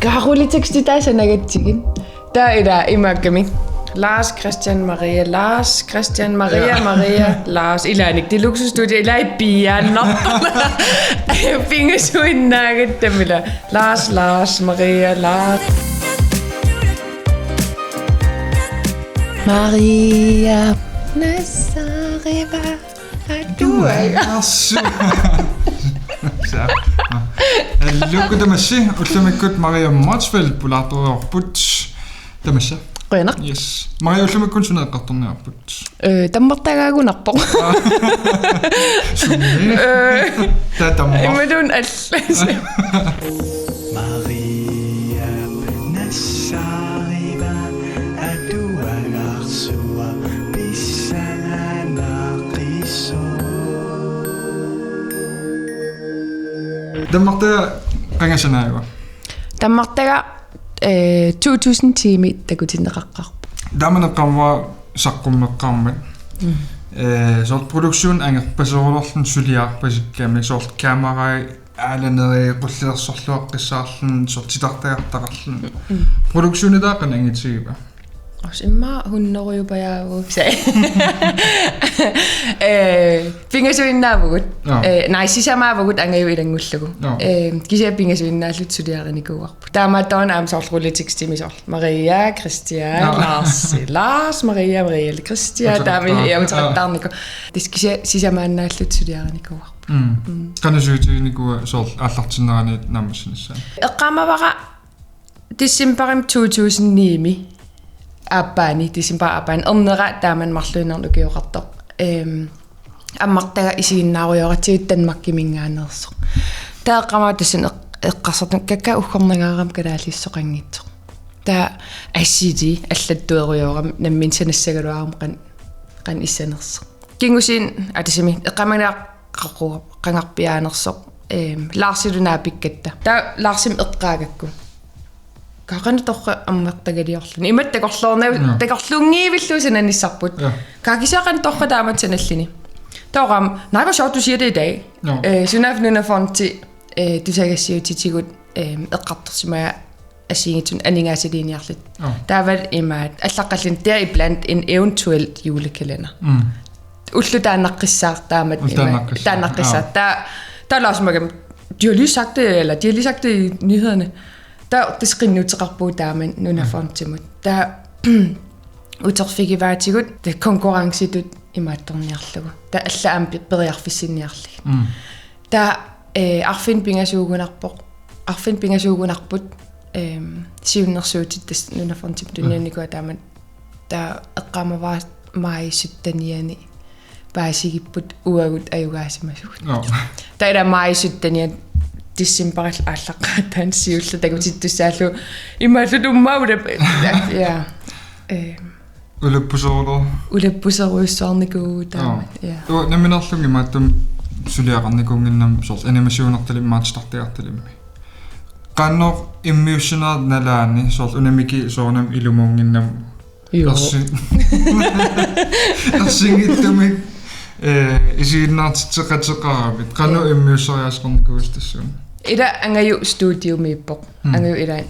Karuliteksti tässä nägettikin. Tää idä imäkkämi. Lars Christian Maria, Lars. Ilänik, det luksusstudie, ilä ei pian nappana. Pingesuin näkettämillä. Lars, Maria, Lars. Maria, Nassariva, du er så. Lukku tämäsi, ultimikut Maria Motsfeldt pulatorput tämäsi. Qoyna. Yes. Maria ultimikun suneeqqartorniarput. Tammartagaagunarpo. Sunni. Tatamma. Immadun allas. Maria Nassariva, adualarsua pissananaqiso. Tammartaga qangasanaaga. Tammartaga 2000 tiimi takutinneqaqqarpu. Damaneqqarwa saqqummeqqarmat. Sort produktion angerpasorlorlun suliarpasikkaami sort kamerai aalaneri qullersorluaqqissaarlun sort sitartagartaqarlun. Produktionitaaqan angitigiva. Imma hunnorujupajaavu se. Pingasuinnaavugut. Nej, sisamaavugut angaju ilangullugu. Kisia pingasuinnaallut suliarinikuarpu. Taamaatoon aamsorlulitikstimisorl. Maria, Christian, Lars, Maria, Christian, taami iamutaqattarniku. Tiskisia sisamaannaallut suliarinikuarpu. Qanasuutiginikua sort aallartinnerani naammassinissaan. Eqqaamavara Decemberim 2009 Abani, December Abani. Onnera taaman marluinernukiuqartoq. Ammartaga isiinnaarujoratiit Danmarkiminngaanerso. Taaqama tasin eqqarsartun kakka ukhornagaaram kalaallissoqanngitsoq. Ta assidi allattuerujooram nammin sanassagaluarum qan issanerso. Kingusin atasimi eqqamanaaqaqquup qangarpiaanersoq. Larsilunaa pikkatta. Ta larsim eqqaagakku. Kaaqana torra ammertagaliorluni imattakorlornau takorlungiivilluusananissarput kaakisaqan torra taamatsanallini toram nej hvor sjovt du siger det i dag sunafnuna fonti du sagasiutigut eqqartorsimaya asiingitun aningaasaliiniarlit der har været imat allaqallin der iblandt en eventuelt julekalender ullutaannaqqissaar taamat taannaqqissaar der lausmagam de har lige sagt det i nyhederne. Det skriver nu til rapportamen nu når frem til mig. Der uterfik var til godt det konkurrence det i maternærlig. Der alle ambi bedre fisinærlig. Der Arfin Bingasugun Arbut syvende det nu når frem til det nu går der men der rammer var mig 17 bare sig på uagut ayugasimaju. Der er mig 17 December allaqatan siulla takutittusaallu imaallu ummauda ja ulappuseruissaarniku taamat ja naminerlungi maattum suliaqarnikunginnam sort animationertalimmaattartiartalimmi qannor immiussioner nalaani sort unamiki soornam ilumuunginnam ersingittumi isiinnaartitteqateqaravit qannu immiusseriasqarnikuustassuun ida angaju studio miippoq angaju ida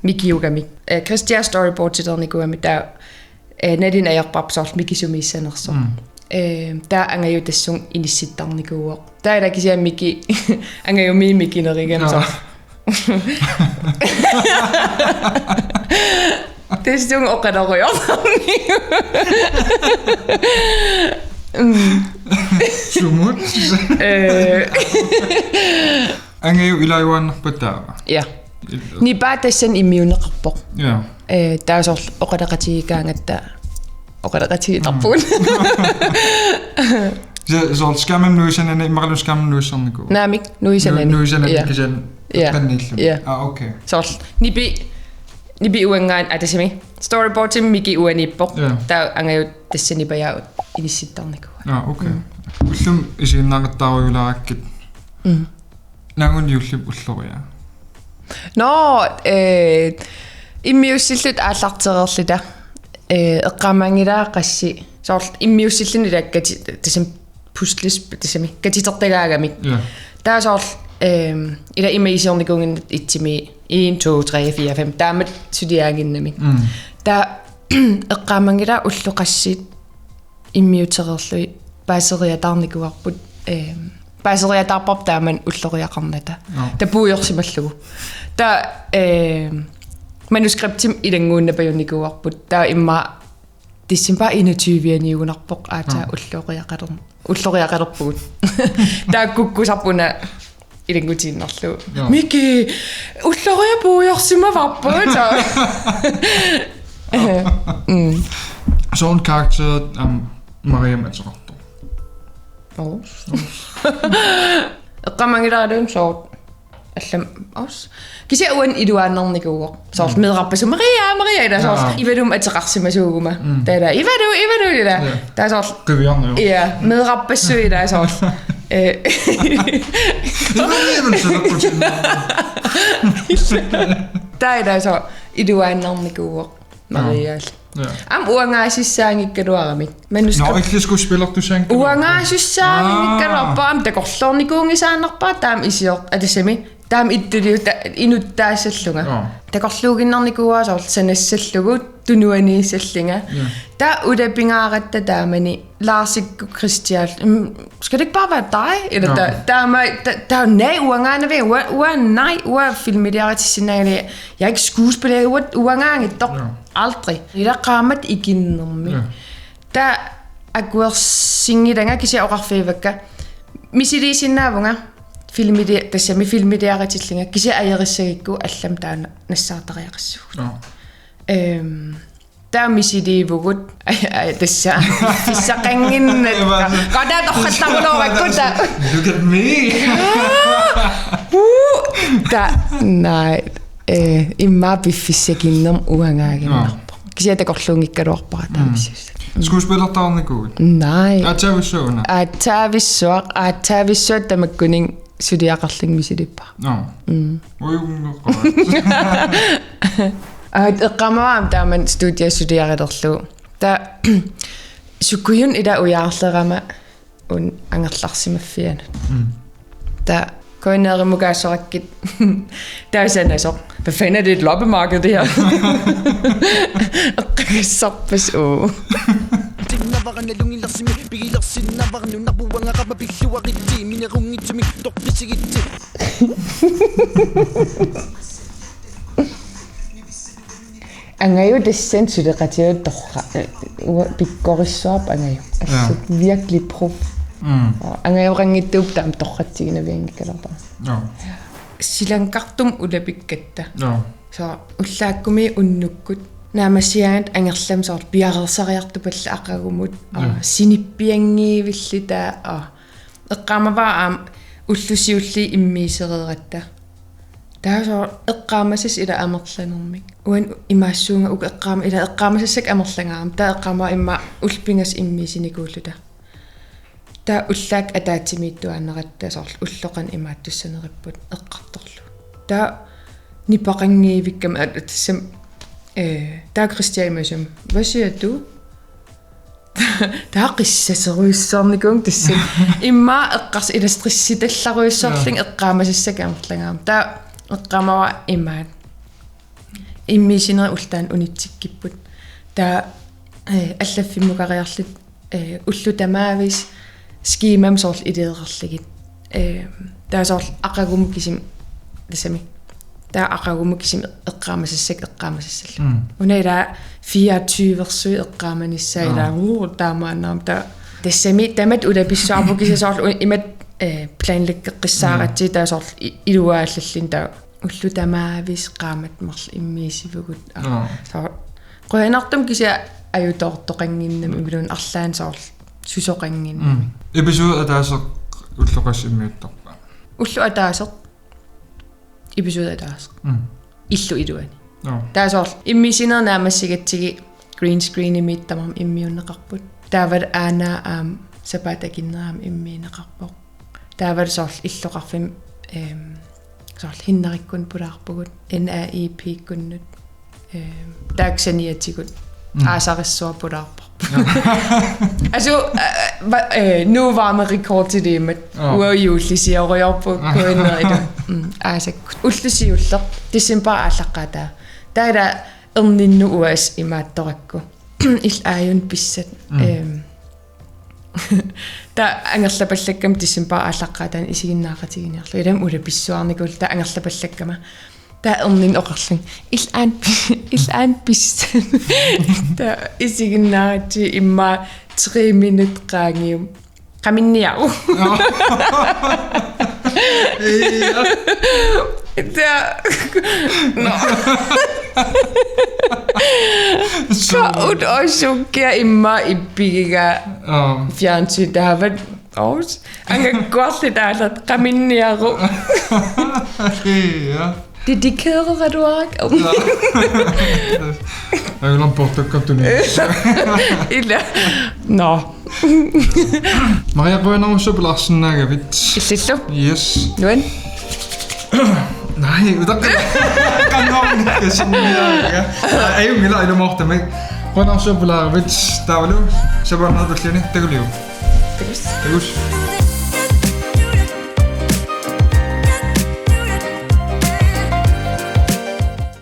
mikiugami Christian storyboard titernikugami ta nadin ajerparpsort mikisumiissanerso ta angaju tassun inissittarnikuuoq ta ida kisia miki angaju miimikinerigam so Testung oqalerujorni Sumut angaju ilaiuannarpataava ja ni bare tassan immuuneqarpoq ja taasorl oqaleqatigaangatta oqaleqatigitarpun sort skamam nuisanani imaqalun skamam nuissarniku naamik nuisanani kisan qannillu okay sorl nibi uangaan atasimi storyboard tim miki uanippoq ta angaju tassani bayaa inissittarniku okay ullum isiinnaaqattaarujulaarakkit nangun yullip ulloria no immiussillut aallartererlita eqqamangilaa qassi sorl immiussilluni taakkati tasam puslis tasami katitertagaagamik taa sorl ila imaisornikungen itsimi 1 2 3 4 5 taamat sudiaginnami ta eqqaamangila ulluqassit immiutererlui paaseriatarnikuarput paaseriatarpap taaman ulloriaqarnata tapuujorsimallugu ta manuskriptim ilanguunnapajunikuarput ta imma tissimpa 21-niugunarpoq aata ulloriaqalerpugut ta kukkusarpuna ilangutiinnerlu miki ulloriapuujorsimavarput Så en karakter Maria Matserotto. Eqqamangilaaluun soort allam os kisia uan iduaannernikuuq soort medrappasu Maria ila soort ivadum ateqarsimasuuguma taala ivadu ila ta soort Qiviarnu. ja medrappassu ila soort taala so iduaannernikuuq Maria. Am uangaasissaangikkaluaramik manuskript. Nå, ikke skuespiller du sang. Uangaasissaangikkaluarpa am takorlornikuungisaannerpa taam isiort atasami taam ittuli inuttaasallunga. Takorluuginnarnikuua soort sanassallugu tunuaniissallinga. Ta udapingaaratta taamani Larsikku Christian. Skal det ikke bare være dig? Eller der er nej uangaane ved. Nej, filmidiaratisinnaali. Jeg er ikke skuespiller. Uangaane dog aldrig. Det er qaamat ikinnermi. Ta aguersingianga kisia oqarfiivakka. Misiliisinnaavunga filmidiaratillinga kisia ajerissagikku allam taana nassaartariaqassugut. Taamisiliivugut tassa fissaqangin qada torqattarulorakkuta Look at me. ta nej imma biffissakinnerm uangaaginnarpa kisia takorluungikkaluarpara taamissus Skuespiller tarnikuut. nej ataavissuaq tamakkuning sudiaqarling misilippa Nå. Uiungerpa. eqqamaam taaman studia sudiarilerlu ta sukuyun ila ujaarlerama un angerlarsimaffianut ta koineerimukaassorakkit taasanasoq hvad fanden er det et loppemarked det her eqqassarpas angayo descent sudeqatiut torra pikkorissuarp angayo assut virkelig prof angayo rangittuup taam torratsiginavingikkalerpa silankartum ulapikkatta so ullaakkumi unnukkut naamassiagat angerlam soort piarersariartupalla aqagumut sinippiangiivillita eqqaamavaa ullusiulli immiisereratta taasor eqqaamasas ila amerlanermik uan imaassuunga uka eqqaama ila eqqaamasassak amerlangaam ta eqqaama imma ulpingas immiisinikuulluta ta ullaak ataatimiittuaaneratta soorl ulloqan imaattussaneripput eqqartorlu ta nipaqangiivikkam atassam ta Christianism hvad siger du ta qissaseruissornikung tassam imma eqqars ila stressitallaruyissorling eqqaamasassak amerlangaam ta eqqamawa immaat immiisineri ultaan unitsikkipput ta allaffimmukariarlut ullutamavis skiimam soorl ideererligit ta soorl aqagumukkisim tassami ta aqagumukkisim eqqaamasassallu unaila 24 eqqaamanissaaila taamaannaam ta tassami tamat ulapissuarpukisa soorl imat planlæggeqissaaratsi ta soorl iluaallallin ta ullutamavis qaamat merl immiisivugut so qoyanartum kisia ajutortoqanginnam imilun arlaan soorl susoqanginnam Episode ataaseq ulloqassimmiuttorpa ullu ataaseq episode ataaseq illu iluani taa soorl immiisinernaamassigatsigi green screen imiittamam immiunneqarput taavat aanaa sapatakinneram immiineqarpoq taavat soorl illoqarfim soorl hinnarikkun pulaarpugut NAEP kunnut taaksaniatigut Asarissua på der. Altså, nu var man rekord til det med uafjulisi og rører på køen og det. Altså, utlisi utlok, december allaqata. Der er der erninu uas i mattorakku. Il ayun bisset. Der angerlapallakam december allaqatan isiginnaaqatiginerlu. Idam uda pissuarnikul der angerlapallakama. Der ernин oqarlung. Il an bisset. Der isiginnaaqati imma 3 minut qaangium. Qaminniau. Der no. Så ud og sukker imma ibbiga fjernsyn der har været også. Han kan godt lide at qaminniau. Dedikeret ritual. Jeg vil have bort at du Illa. Nå. Maria Rønner så belastet naga vit. Sitlo. Yes. Nuan. Nej, udah kan ngomong ke sini ya. Ayo mila itu mau temen. Rønner så belastet vit. Der var lu. Så var noget der slet ikke. Det kunne leve. Terus.